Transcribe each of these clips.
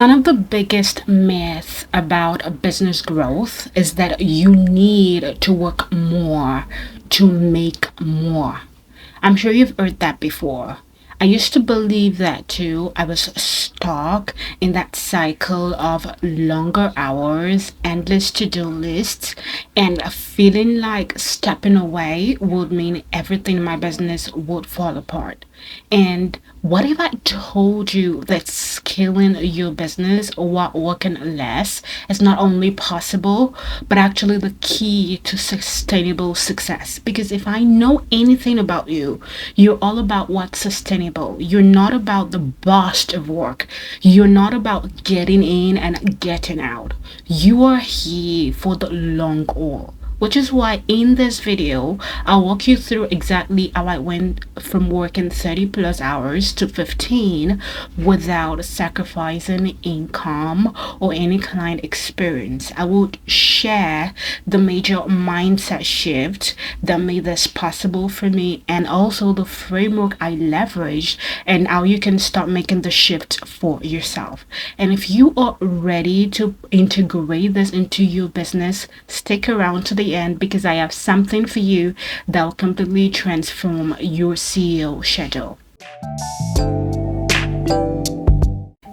One of the biggest myths about business growth is that you need to work more to make more. I'm sure you've heard that before. I used to believe that too. I was stuck in that cycle of longer hours, endless to do lists, and feeling like stepping away would mean everything in my business would fall apart. And what if I told you that scaling your business while working less is not only possible, but actually the key to sustainable success? Because if I know anything about you, you're all about what's sustainable. You're not about the burst of work. You're not about getting in and getting out. You are here for the long haul. Which is why in this video, I'll walk you through exactly how I went from working 30 plus hours to 15 without sacrificing income or any client experience. I would share the major mindset shift that made this possible for me and also the framework I leveraged and how you can start making the shift for yourself. And if you are ready to integrate this into your business, stick around to the end because I have something for you that will completely transform your CEO schedule.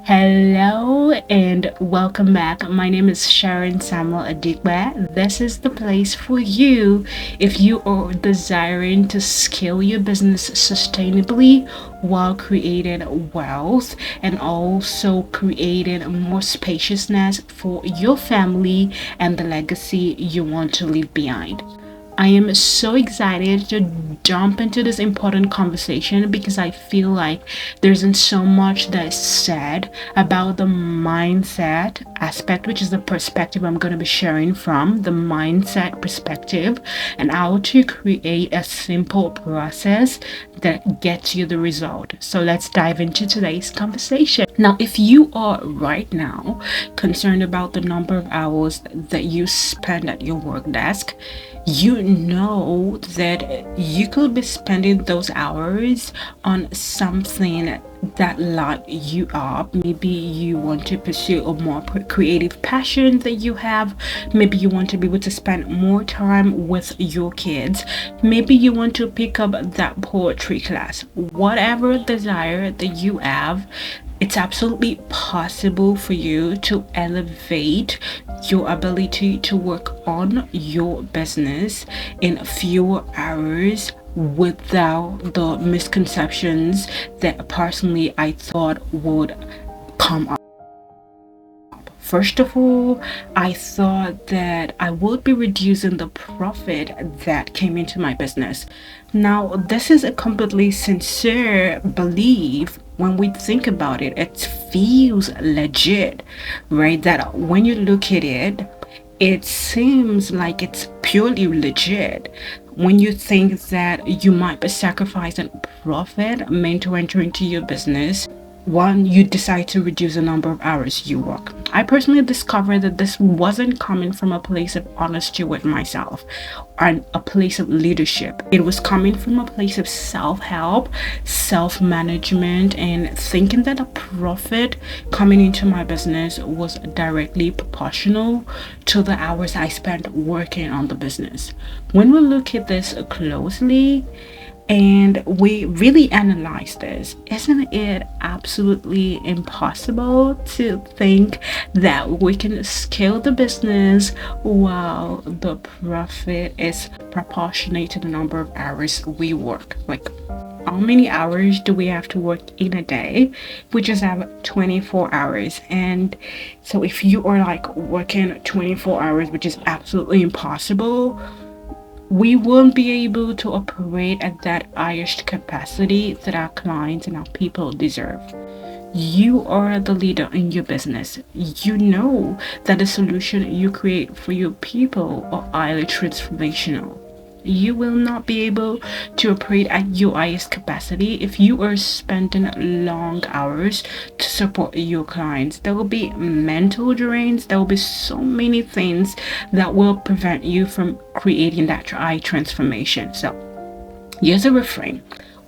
Hello and welcome back. My name is Sharon Samuel Adigbe. This is the place for you if you are desiring to scale your business sustainably while creating wealth and also creating more spaciousness for your family and the legacy you want to leave behind. I am so excited to jump into this important conversation because I feel like there isn't so much that is said about the mindset aspect, which is the perspective I'm going to be sharing from the mindset perspective, and how to create a simple process that gets you the result. So let's dive into today's conversation. Now, if you are right now concerned about the number of hours that you spend at your work desk, you know that you could be spending those hours on something that light you up. Maybe you want to pursue a more creative passion that you have. Maybe you want to be able to spend more time with your kids. Maybe you want to pick up that poetry class. Whatever desire that you have, it's absolutely possible for you to elevate your ability to work on your business in fewer hours without the misconceptions that personally I thought would come up. First of all, I thought that I would be reducing the profit that came into my business. Now, this is a completely sincere belief. When we think about it, it feels legit, right? That when you look at it, it seems like it's purely legit. When you think that you might be sacrificing profit meant to enter into your business, one, you decide to reduce the number of hours you work. I personally discovered that this wasn't coming from a place of honesty with myself and a place of leadership. It was coming from a place of self-help, self-management, and thinking that a profit coming into my business was directly proportional to the hours I spent working on the business. When we look at this closely, and we really analyze this, isn't it absolutely impossible to think that we can scale the business while the profit is proportionate to the number of hours we work? Like, how many hours do we have to work in a day? We just have 24 hours. And so if you are like working 24 hours, which is absolutely impossible, we won't be able to operate at that highest capacity that our clients and our people deserve. You are the leader in your business. You know that the solution you create for your people are highly transformational. You will not be able to operate at your highest capacity if you are spending long hours to support your clients. There will be mental drains. There will be so many things that will prevent you from creating that high transformation. So here's a refrain: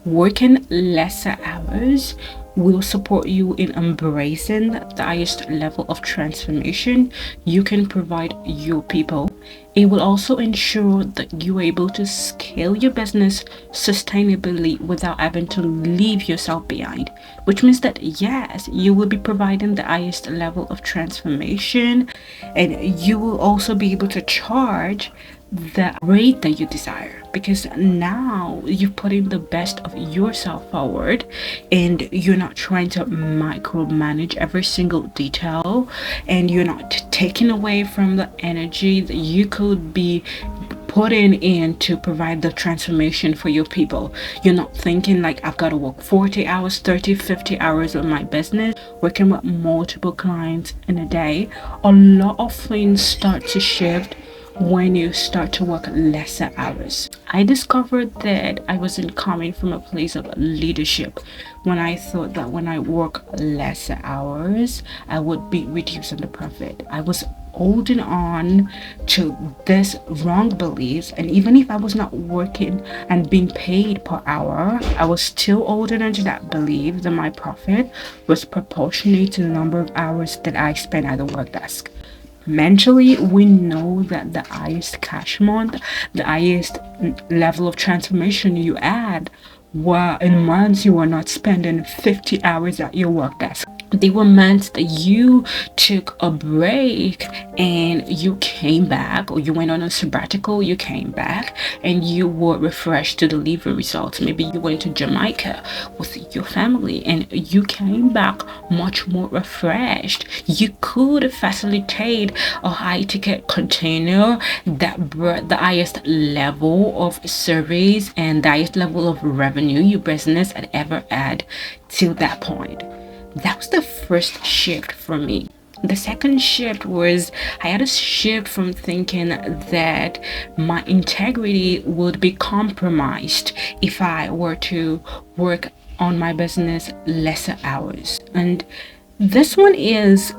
working lesser hours will support you in embracing the highest level of transformation you can provide your people. It will also ensure that you're able to scale your business sustainably without having to leave yourself behind, which means that yes, you will be providing the highest level of transformation, and you will also be able to charge the rate that you desire, because now you're putting the best of yourself forward and you're not trying to micromanage every single detail, and you're not taking away from the energy that you could be putting in to provide the transformation for your people. You're not thinking like, I've got to work 40 hours, 30, 50 hours with my business, working with multiple clients in a day. A lot of things start to shift when you start to work lesser hours. I discovered that I wasn't coming from a place of leadership when I thought that when I work lesser hours, I would be reducing the profit. I was holding on to this wrong beliefs, and even if I was not working and being paid per hour, I was still holding on to that belief that my profit was proportionate to the number of hours that I spent at the work desk. Mentally, we know that the highest cash month, the highest level of transformation you add were in months you were not spending 50 hours at your work desk. They were months that you took a break and you came back, or you went on a sabbatical, you came back and you were refreshed to deliver results. Maybe you went to Jamaica with your family and you came back much more refreshed. You could facilitate a high ticket container that brought the highest level of service and the highest level of revenue your business had ever had till that point. That was the first shift for me. The second shift was I had a shift from thinking that my integrity would be compromised if I were to work on my business lesser hours. And this one is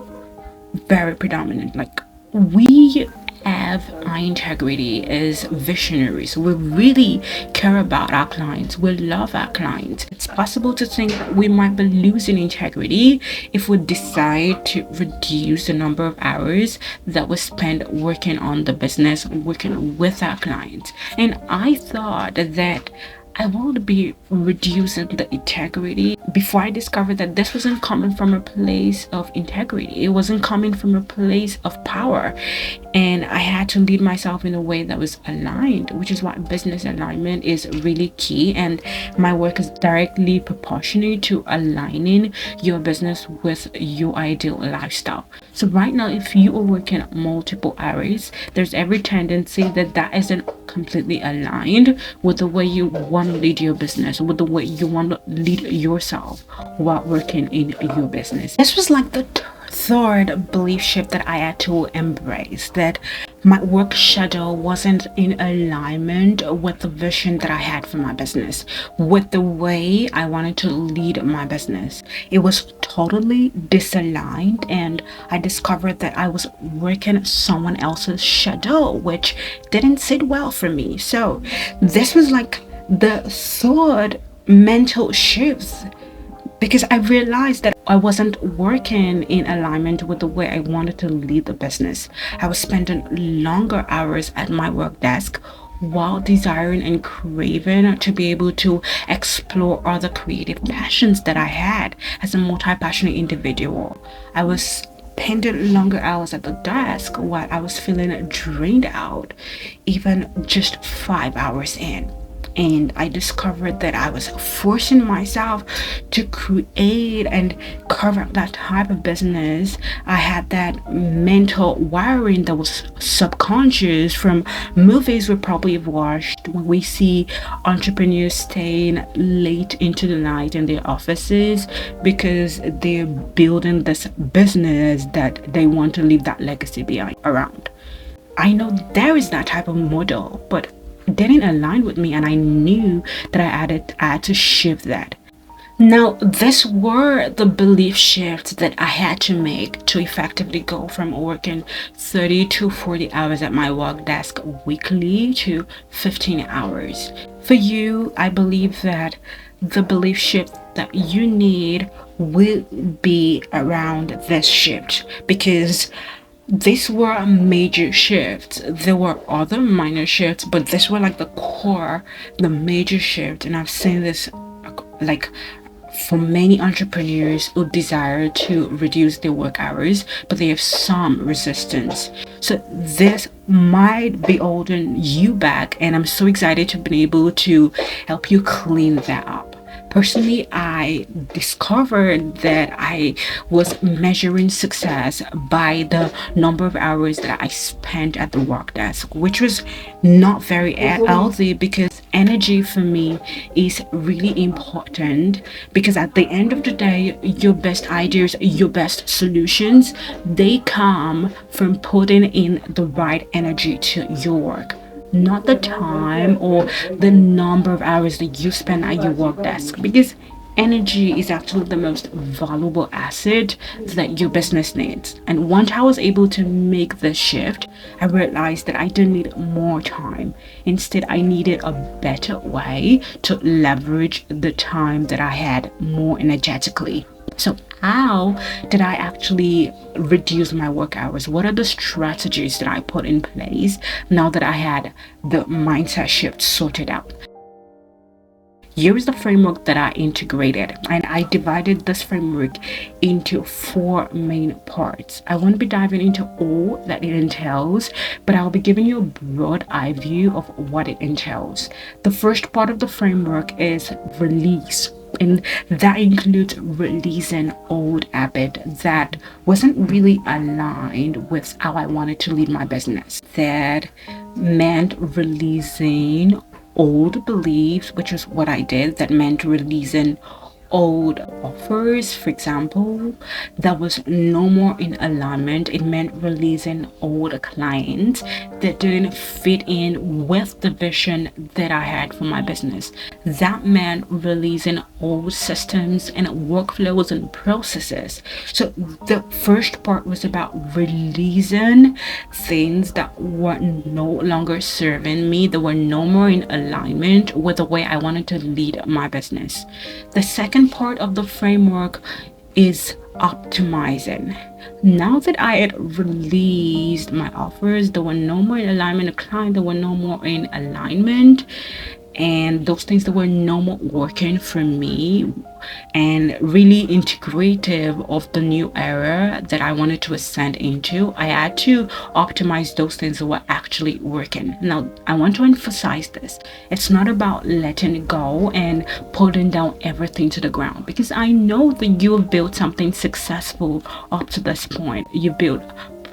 very predominant. Like, we have our integrity as visionaries. We really care about our clients. We love our clients. It's possible to think that we might be losing integrity if we decide to reduce the number of hours that we spend working on the business, working with our clients. And I thought that I would be reducing the integrity before I discovered that this wasn't coming from a place of integrity. It wasn't coming from a place of power. And I had to lead myself in a way that was aligned, which is why business alignment is really key. And my work is directly proportionate to aligning your business with your ideal lifestyle. So right now, if you are working multiple hours, there's every tendency that that isn't completely aligned with the way you want to lead your business, with the way you want to lead yourself while working in your business. This was like the third belief shift that I had to embrace, that my work schedule wasn't in alignment with the vision that I had for my business, with the way I wanted to lead my business. It was totally disaligned, and I discovered that I was working someone else's schedule, which didn't sit well for me. So this was like the third mental shift, because I realized that I wasn't working in alignment with the way I wanted to lead the business. I was spending longer hours at my work desk while desiring and craving to be able to explore other creative passions that I had as a multi-passionate individual. I was spending longer hours at the desk while I was feeling drained out, even just 5 hours in. And I discovered that I was forcing myself to create and carve out that type of business. I had that mental wiring that was subconscious from movies we probably have watched, when we see entrepreneurs staying late into the night in their offices because they're building this business that they want to leave that legacy behind around. I know there is that type of model, but didn't align with me, and I knew that I had to shift that. Now, these were the belief shifts that I had to make to effectively go from working 30 to 40 hours at my work desk weekly to 15 hours. For you, I believe that the belief shift that you need will be around this shift, because these were major shifts. There were other minor shifts, but this were like the core, the major shift. And I've seen this like for many entrepreneurs who desire to reduce their work hours, but they have some resistance. So this might be holding you back, and I'm so excited to be able to help you clean that up. Personally, I discovered that I was measuring success by the number of hours that I spent at the work desk, which was not very healthy, because energy for me is really important. Because at the end of the day, your best ideas, your best solutions, they come from putting in the right energy to your work, not the time or the number of hours that you spend at your work desk, because energy is actually the most valuable asset that your business needs. And once I was able to make this shift, I realized that I didn't need more time. Instead, I needed a better way to leverage the time that I had more energetically. So how did I actually reduce my work hours? What are the strategies that I put in place now that I had the mindset shift sorted out? Here is the framework that I integrated, and I divided this framework into 4 main parts. I won't be diving into all that it entails, but I'll be giving you a broad eye view of what it entails. The first part of the framework is release, and that includes releasing old habit that wasn't really aligned with how I wanted to lead my business. That meant releasing old beliefs, which is what I did. That meant releasing old offers, for example, that was no more in alignment. It meant releasing old clients that didn't fit in with the vision that I had for my business. That meant releasing old systems and workflows and processes. So the first part was about releasing things that were no longer serving me, that were no more in alignment with the way I wanted to lead my business. The second part of the framework is optimizing. Now that I had released my offers, there were no more in alignment with client, there were no more in alignment, and those things that were no more working for me and really integrative of the new era that I wanted to ascend into, I had to optimize those things that were actually working. Now, I want to emphasize this. It's not about letting go and putting down everything to the ground, because I know that you have built something successful up to this point. You built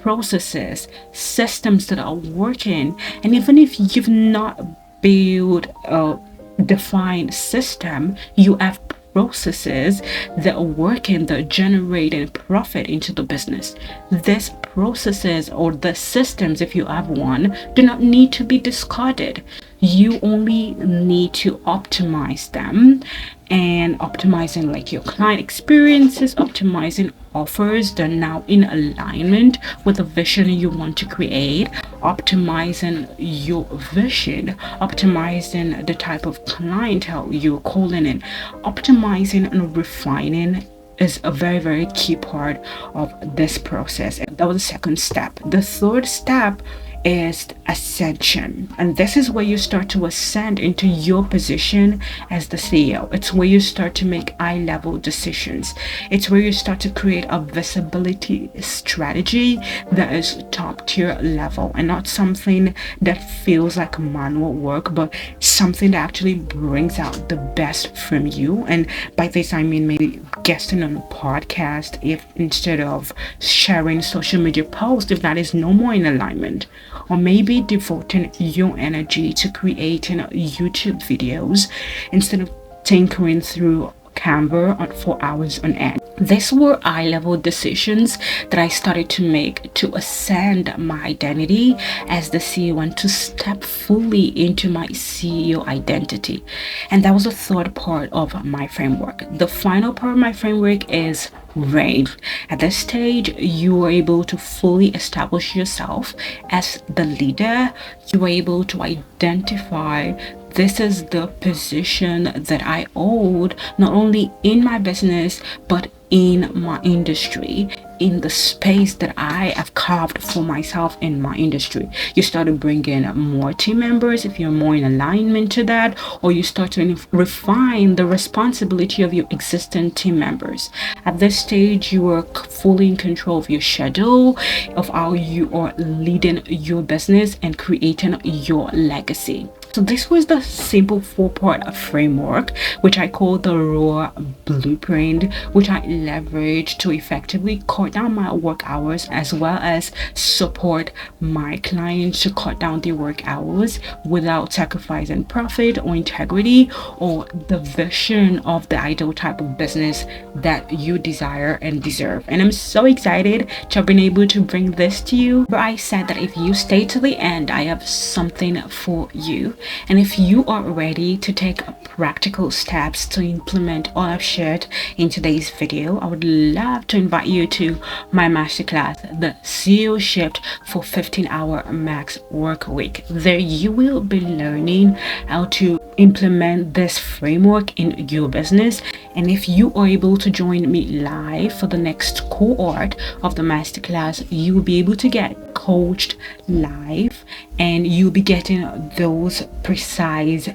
processes, systems that are working, and even if you've not build a defined system, you have processes that are working, that are generating profit into the business. These processes or the systems, if you have one, do not need to be discarded. You only need to optimize them, and optimizing like your client experiences, optimizing offers that are now in alignment with the vision you want to create, optimizing your vision, optimizing the type of clientele you're calling in, optimizing and refining is a very, very key part of this process. And that was the second step. The third step is ascension, and this is where you start to ascend into your position as the CEO. It's where you start to make high level decisions. It's where you start to create a visibility strategy that is top tier level, and not something that feels like manual work, but something that actually brings out the best from you. And by this I mean maybe guesting on a podcast, if instead of sharing social media posts, if that is no more in alignment, or maybe devoting your energy to creating YouTube videos instead of tinkering through Canva for hours on end. These were high-level decisions that I started to make to ascend my identity as the CEO and to step fully into my CEO identity. And that was the third part of my framework. The final part of my framework is reign. At this stage, you are able to fully establish yourself as the leader. You are able to identify this is the position that I hold, not only in my business, but in my industry, in the space that I have carved for myself in my industry. You start to bring in more team members if you're more in alignment to that, or you start to refine the responsibility of your existing team members. At this stage, you are fully in control of your schedule, of how you are leading your business and creating your legacy. So this was the simple 4-part framework, which I call the raw blueprint, which I leverage to effectively cut down my work hours, as well as support my clients to cut down their work hours without sacrificing profit or integrity or the vision of the ideal type of business that you desire and deserve. And I'm so excited to have been able to bring this to you. But I said that if you stay to the end, I have something for you. And if you are ready to take practical steps to implement all I've shared in today's video, I would love to invite you to my masterclass, the CEO Shift for 15-hour max work week. There you will be learning how to implement this framework in your business. And if you are able to join me live for the next cohort of the masterclass, you will be able to get coached live, and you'll be getting those precise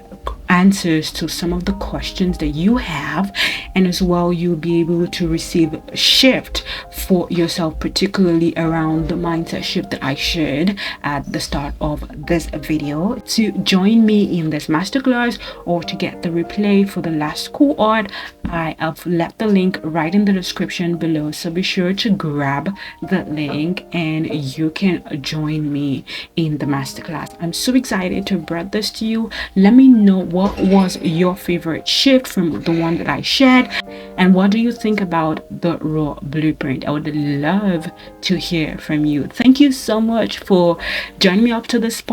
answers to some of the questions that you have, and as well you'll be able to receive a shift for yourself, particularly around the mindset shift that I shared at the start of this video. To join me in this masterclass or to get the replay for the last cohort, I have left the link right in the description below, so be sure to grab the link and you can join me in the masterclass. I'm so excited to bring this to you. Let me know what was your favorite shift from the one that I shared, and what do you think about the raw blueprint? I would love to hear from you. Thank you so much for joining me up to this point.